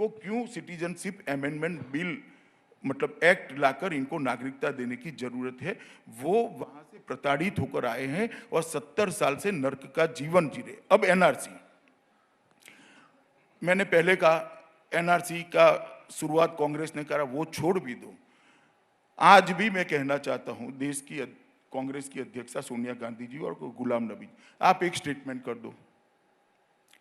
इनको क्यों citizenship amendment bill मतलब एक्ट लाकर इनको नागरिकता देने की जरूरत है। वो वहां से प्रताड़ित होकर आए हैं और 70 साल से नर्क का जीवन जी रहे। अब एनआरसी, मैंने पहले कहा एनआरसी का शुरुआत कांग्रेस ने करा, वो छोड़ भी दो। आज भी मैं कहना चाहता हूं देश की कांग्रेस की अध्यक्षा सोनिया गांधी जी और गुलाम नबी, आप एक स्टेटमेंट कर दो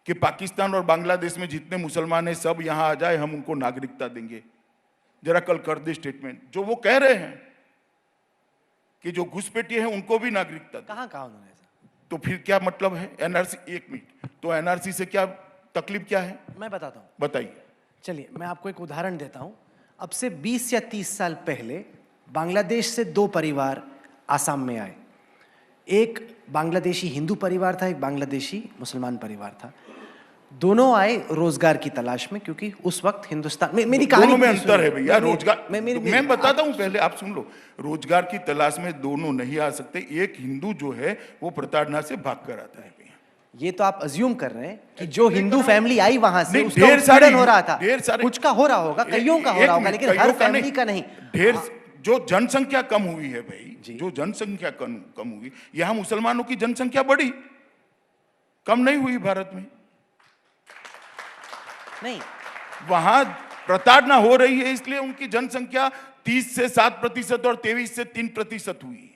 कि पाकिस्तान और बांग्लादेश में जितने मुसलमान हैं सब यहां आ जाए, हम उनको नागरिकता देंगे। जरा कल कर दे स्टेटमेंट। जो वो कह रहे हैं कि जो घुसपैठिए हैं उनको भी नागरिकता, कहां कहा उन्होंने ऐसा? तो फिर क्या मतलब है एनआरसी? एक मिनट, तो एनआरसी से क्या तकलीफ क्या है मैं बताता हूं, बताइए। चलिए मैं आपको एक उदाहरण देता हूं। अब से 20 या 30 साल पहले बांग्लादेश से 2 परिवार आसाम में आए। एक बांग्लादेशी हिंदू परिवार था, एक बांग्लादेशी मुसलमान परिवार था। दोनों आए रोजगार की तलाश में, क्योंकि उस वक्त हिंदुस्तान में, मेरी कहानी दोनों में अंतर है भैया। रोजगार मैं बताता हूं, पहले आप सुन लो। रोजगार की तलाश में दोनों नहीं आ सकते। एक हिंदू जो है वो प्रताड़ना से भाग कर आता है। ये तो आप अज्यूम कर रहे हैं कि जो हिंदू फैमिली आई वहां से उसका ढेर सारे हो रहा था, ढेर सारे कुछ का हो रहा होगा, कईयों का हो रहा होगा, लेकिन हर फैमिली का नहीं। ढेर जो जनसंख्या कम हुई है भाई, जो जनसंख्या कम हुई, यहां मुसलमानों की जनसंख्या बढ़ी, कम नहीं हुई भारत में। नहीं, वहां प्रताड़ना हो रही है, इसलिए उनकी जनसंख्या 30 से 7% और 23 से 3% हुई।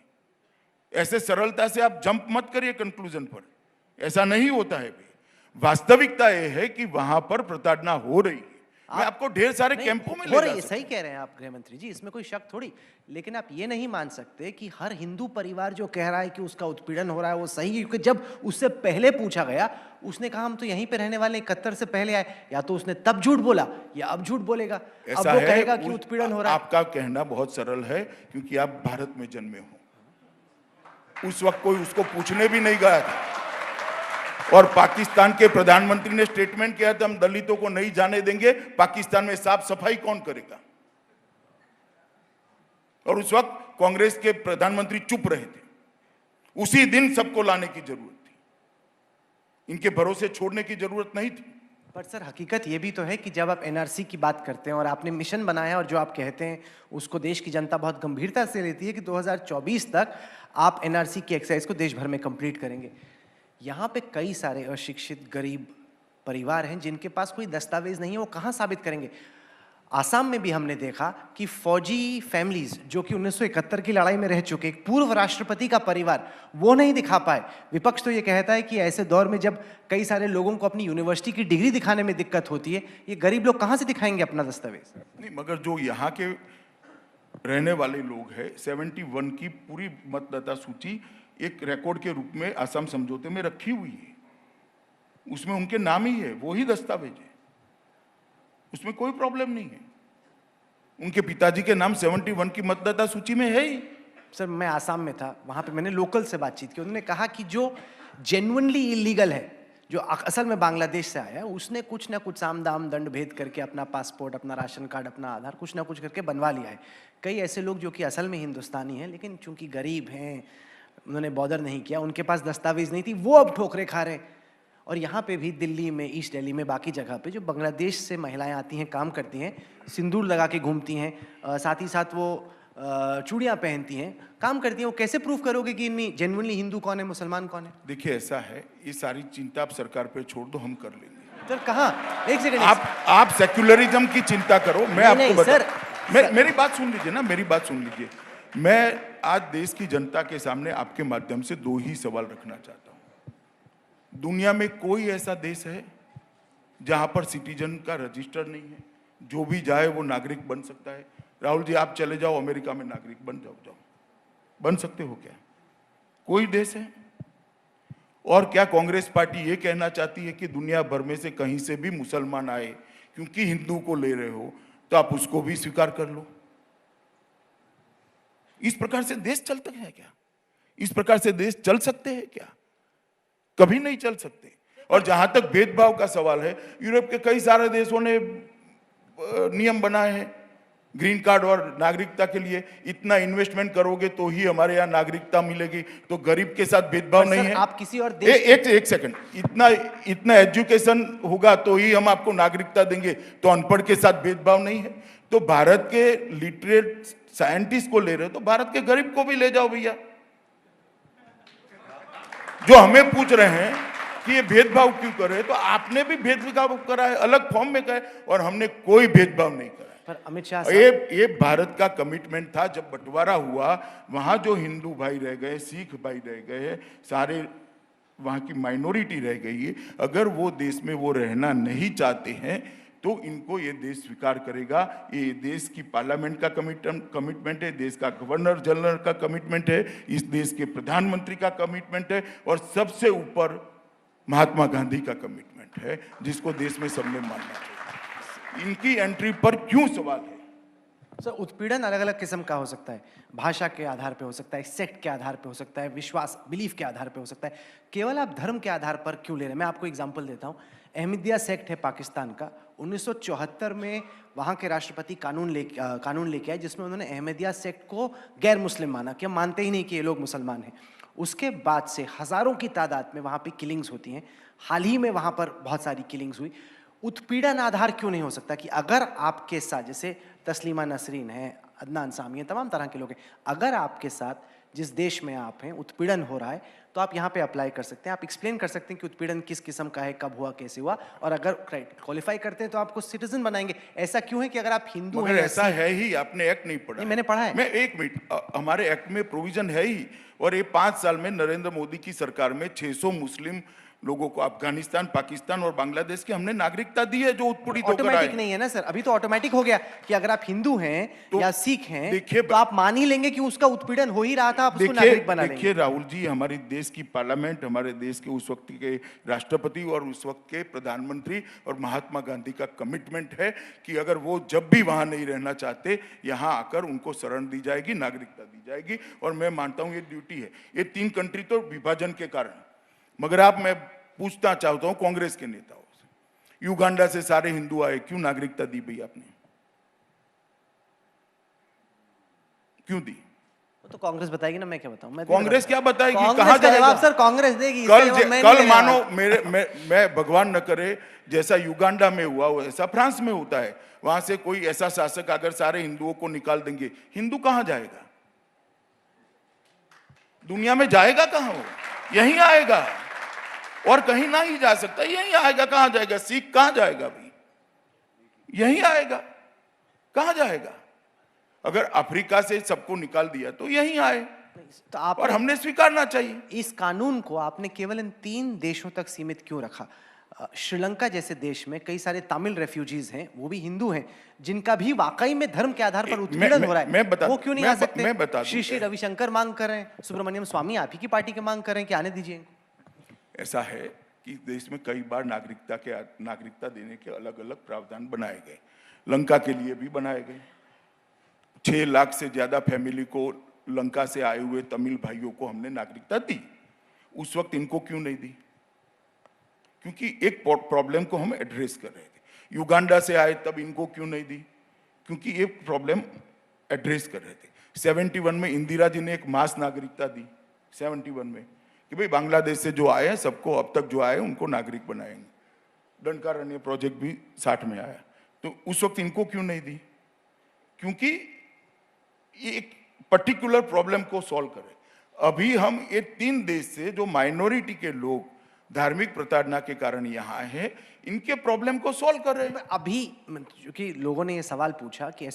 ऐसे सरलता से आप जंप मत करिए कंक्लूजन पर, ऐसा नहीं होता है भाई। वास्तविकता यह है कि वहां पर प्रताड़ना हो रही है। मैं आपको ढेर सारे कैंपों में ले जा सकता हूं। सही कह रहे हैं आप गृह मंत्री जी, इसमें कोई शक थोड़ी। लेकिन आप ये नहीं मान सकते कि हर हिंदू परिवार जो कह रहा है कि उसका उत्पीड़न हो रहा है वो सही है, क्योंकि जब उससे पहले पूछा गया उसने कहा हम तो यहीं पे रहने वाले, 71 से पहले आए। या तो उसने तब झूठ बोला या अब झूठ बोलेगा। अब वो कहेगा कि उत्पीड़न हो रहा है। आपका कहना बहुत सरल है क्योंकि आप भारत में जन्मे हो। उस वक्त कोई उसको पूछने भी नहीं गया था और पाकिस्तान के प्रधानमंत्री ने स्टेटमेंट किया था हम दलितों को नहीं जाने देंगे। पाकिस्तान में साफ सफाई कौन करेगा? और उस वक्त कांग्रेस के प्रधानमंत्री चुप रहे थे। उसी दिन सबको लाने की जरूरत थी, इनके भरोसे छोड़ने की जरूरत नहीं थी। पर सर हकीकत ये भी तो है कि जब आप एनआरसी की बात करते हैं और आपने मिशन बनाया और जो आप कहते हैं उसको देश की जनता बहुत गंभीरता से लेती है कि 2024 तक आप एनआरसी की एक्सरसाइज को देश भर में कंप्लीट करेंगे। यहाँ पे कई सारे अशिक्षित गरीब परिवार हैं जिनके पास कोई दस्तावेज नहीं है, वो कहाँ साबित करेंगे? आसाम में भी हमने देखा कि फौजी फैमिलीज जो कि 1971 की लड़ाई में रह चुके, एक पूर्व राष्ट्रपति का परिवार, वो नहीं दिखा पाए। विपक्ष तो ये कहता है कि ऐसे दौर में जब कई सारे लोगों को अपनी यूनिवर्सिटी की डिग्री दिखाने में दिक्कत होती है, ये गरीब लोग कहाँ से दिखाएंगे अपना दस्तावेज? नहीं, मगर जो यहाँ के रहने वाले लोग हैं, 71 की पूरी मतदाता सूची एक रिकॉर्ड के रूप में असम समझौते में रखी हुई है, उसमें उनके नाम ही है, वो ही दस्तावेज है, उसमें कोई प्रॉब्लम नहीं है। उनके पिताजी के नाम 71 की मतदाता सूची में है ही। सर मैं आसाम में था, वहां पे मैंने लोकल से बातचीत की, उन्होंने कहा कि जो जेन्युइनली इलीगल है, जो असल में बांग्लादेश से आया है, उसने कुछ ना कुछ साम दाम दंड भेद करके अपना पासपोर्ट, अपना राशन कार्ड, अपना आधार कुछ ना कुछ करके बनवा लिया है। कई ऐसे लोग जो कि असल में हिंदुस्तानी हैं लेकिन चूंकि गरीब हैं, उन्होंने बॉर्डर नहीं किया, उनके पास दस्तावेज नहीं थी, वो अब ठोकरे खा रहे हैं। और यहाँ पे भी दिल्ली में, ईस्ट दिल्ली में, बाकी जगह पे जो बांग्लादेश से महिलाएं आती हैं, काम करती हैं, सिंदूर लगा के घूमती हैं, साथ ही साथ वो चूड़ियाँ पहनती हैं, काम करती हैं, वो कैसे प्रूव करोगे कि इनमें जेन्युइनली हिंदू कौन है, मुसलमान कौन है? देखिए ऐसा है, ये सारी चिंता आप सरकार पे छोड़ दो, हम कर लेंगे। सर कहाँ? एक सेकंड, आप सेक्युलरिज्म की चिंता करो, मैं आपको बता, सर मेरी बात सुन लीजिए ना, मेरी बात सुन लीजिए। मैं आज देश की जनता के सामने आपके माध्यम से 2 ही सवाल रखना चाहता हूं। दुनिया में कोई ऐसा देश है जहां पर सिटीजन का रजिस्टर नहीं है, जो भी जाए वो नागरिक बन सकता है? राहुल जी आप चले जाओ अमेरिका में, नागरिक बन जाओ, बन सकते हो क्या? कोई देश है? और क्या कांग्रेस पार्टी ये कहना चाहती है कि दुनिया भर में से कहीं से भी मुसलमान आए, क्योंकि हिंदू को ले रहे हो तो आप उसको भी स्वीकार कर लो? इस प्रकार से देश चलते हैं क्या? इस प्रकार से देश चल सकते हैं क्या? कभी नहीं चल सकते। और जहां तक भेदभाव का सवाल है, यूरोप के कई सारे देशों ने नियम बनाए हैं ग्रीन कार्ड और नागरिकता के लिए इतना इन्वेस्टमेंट करोगे तो ही हमारे यहाँ नागरिकता मिलेगी, तो गरीब के साथ भेदभाव नहीं है। आप किसी और देश एक सेकंड, इतना एजुकेशन होगा तो ही हम आपको नागरिकता देंगे, तो अनपढ़ के साथ भेदभाव नहीं है। तो भारत के लिटरेट साइंटिस्ट को ले रहे हो तो भारत के गरीब को भी ले जाओ भैया। जो हमें पूछ रहे हैं कि ये भेदभाव क्यों कर रहे हैं, तो आपने भी भेदभाव करा है, अलग फॉर्म में कहा है, और हमने कोई भेदभाव नहीं करा है। पर अमित शाह ये भारत का कमिटमेंट था। जब बंटवारा हुआ, वहां जो हिंदू भाई रह गए, सिख भाई रह गए, सारे वहां की माइनॉरिटी रह गई है, अगर वो देश में वो रहना नहीं चाहते हैं तो इनको ये देश स्वीकार करेगा। ये देश की पार्लियामेंट का कमिटमेंट है, देश का गवर्नर जनरल का कमिटमेंट है, इस देश के प्रधानमंत्री का कमिटमेंट है, और सबसे ऊपर महात्मा गांधी का कमिटमेंट है, जिसको देश में सबने मानना चाहिए। इनकी एंट्री पर क्यों सवाल है? सर, उत्पीड़न अलग अलग किस्म का हो सकता है, भाषा के आधार पे हो सकता है, सेक्ट के आधार पे हो सकता है, विश्वास बिलीफ के आधार पे हो सकता है, केवल आप धर्म के आधार पर क्यों ले रहे हैं? मैं आपको एग्जांपल देता हूं। अहमदिया सेक्ट है पाकिस्तान का, 1974 में वहाँ के राष्ट्रपति कानून लेके आए जिसमें उन्होंने अहमदिया सेक्ट को गैर मुस्लिम माना कि हम मानते ही नहीं कि ये लोग मुसलमान हैं। उसके बाद से हज़ारों की तादाद में वहाँ पे किलिंग्स होती हैं। हाल ही में वहाँ पर बहुत सारी किलिंग्स हुई। उत्पीड़न आधार क्यों नहीं हो सकता कि अगर आपके साथ, जैसे तस्लीमा नसरीन है, अदनान सामी है, तमाम तरह के लोग हैं, अगर आपके साथ जिस देश में आप हैं उत्पीड़न हो रहा है तो आप यहाँ पे अप्लाई कर सकते हैं। आप एक्सप्लेन कर सकते हैं कि उत्पीड़न किस किस्म का है, कब हुआ, कैसे हुआ, और अगर क्वालिफाई करते हैं तो आपको सिटीजन बनाएंगे। ऐसा क्यों है कि अगर आप हिंदू हैं? ऐसा है ही, आपने एक्ट नहीं पढ़ा। नहीं, मैंने पढ़ा है। मैं एक मिनट, हमारे एक्ट में प्रोविजन है ही, और ये 5 साल में नरेंद्र मोदी की सरकार में 600 मुस्लिम लोगों को अफगानिस्तान, पाकिस्तान और बांग्लादेश की हमने नागरिकता दी है, जो उत्पीड़ित होकर आए। ऑटोमेटिक नहीं है ना सर, अभी तो ऑटोमेटिक हो गया कि अगर आप हिंदू हैं या सिख हैं तो आप मान ही लेंगे कि उसका उत्पीड़न हो ही रहा था, आप उसको नागरिक बना लेंगे। देखिए राहुल जी, हमारे देश की पार्लियामेंट, हमारे देश के उस वक्त के राष्ट्रपति और उस वक्त के प्रधानमंत्री और महात्मा गांधी का कमिटमेंट है कि अगर वो जब भी वहां नहीं रहना चाहते, यहाँ आकर उनको शरण दी जाएगी, नागरिकता दी जाएगी। और मैं मानता हूँ ये ड्यूटी है। ये 3 कंट्री तो विभाजन के कारण, मगर आप, मैं पूछना चाहता हूं कांग्रेस के नेताओं से, युगांडा से सारे हिंदू आए, क्यों नागरिकता दी भैया आपने? क्यों दी? वो तो कांग्रेस बताएगी ना, मैं क्या बताऊं? कांग्रेस क्या बताएगी? कहाँ जाएगा जवाब? सर कांग्रेस देगी। कल मानो मैं भगवान न करे जैसा युगांडा में हुआ ऐसा फ्रांस में होता है, वहां से कोई ऐसा शासक अगर सारे हिंदुओं को निकाल देंगे, हिंदू कहां जाएगा? दुनिया में जाएगा कहां? वो यहीं आएगा, और कहीं ना ही जा सकता, यहीं आएगा। कहां जाएगा? सिख कहां जाएगा भाई? यहीं आएगा। कहां जाएगा? अगर अफ्रीका से सबको निकाल दिया तो यहीं आए, तो आप, और हमने स्वीकारना चाहिए। इस कानून को आपने केवल इन 3 देशों तक सीमित क्यों रखा? श्रीलंका जैसे देश में कई सारे तमिल रेफ्यूजीज हैं, वो भी हिंदू हैं, जिनका भी वाकई में धर्म के आधार पर उत्पीड़न हो रहा है, वो क्यों नहीं आ सकते? श्री रविशंकर मांग कर रहे हैं, सुब्रमण्यम स्वामी आप ही की पार्टी के मांग कर रहे हैं कि आने दीजिए। ऐसा है कि देश में कई बार नागरिकता देने के अलग अलग प्रावधान बनाए गए, लंका के लिए भी बनाए गए। 6 लाख से ज्यादा फैमिली को, लंका से आए हुए तमिल भाइयों को हमने नागरिकता दी। उस वक्त इनको क्यों नहीं दी? क्योंकि एक प्रॉब्लम को हम एड्रेस कर रहे थे। युगांडा से आए तब इनको क्यों नहीं दी? क्योंकि ये प्रॉब्लम एड्रेस कर रहे थे। 71 में इंदिरा जी ने एक मास नागरिकता दी, 71 में, कि भाई बांग्लादेश से जो आए हैं सबको, अब तक जो आए उनको नागरिक बनाएंगे। दंडकारण्य प्रोजेक्ट भी 60 में आया, तो उस वक्त इनको क्यों नहीं दी? क्योंकि ये एक पर्टिकुलर प्रॉब्लम को सॉल्व करे। अभी हम ये 3 देश से जो माइनॉरिटी के लोग धार्मिक प्रताड़ना के कारण यहाँ आए हैं, इनके प्रॉब्लम को सॉल्व कर रहे हैं। अभी क्योंकि लोगों ने ये सवाल पूछा कि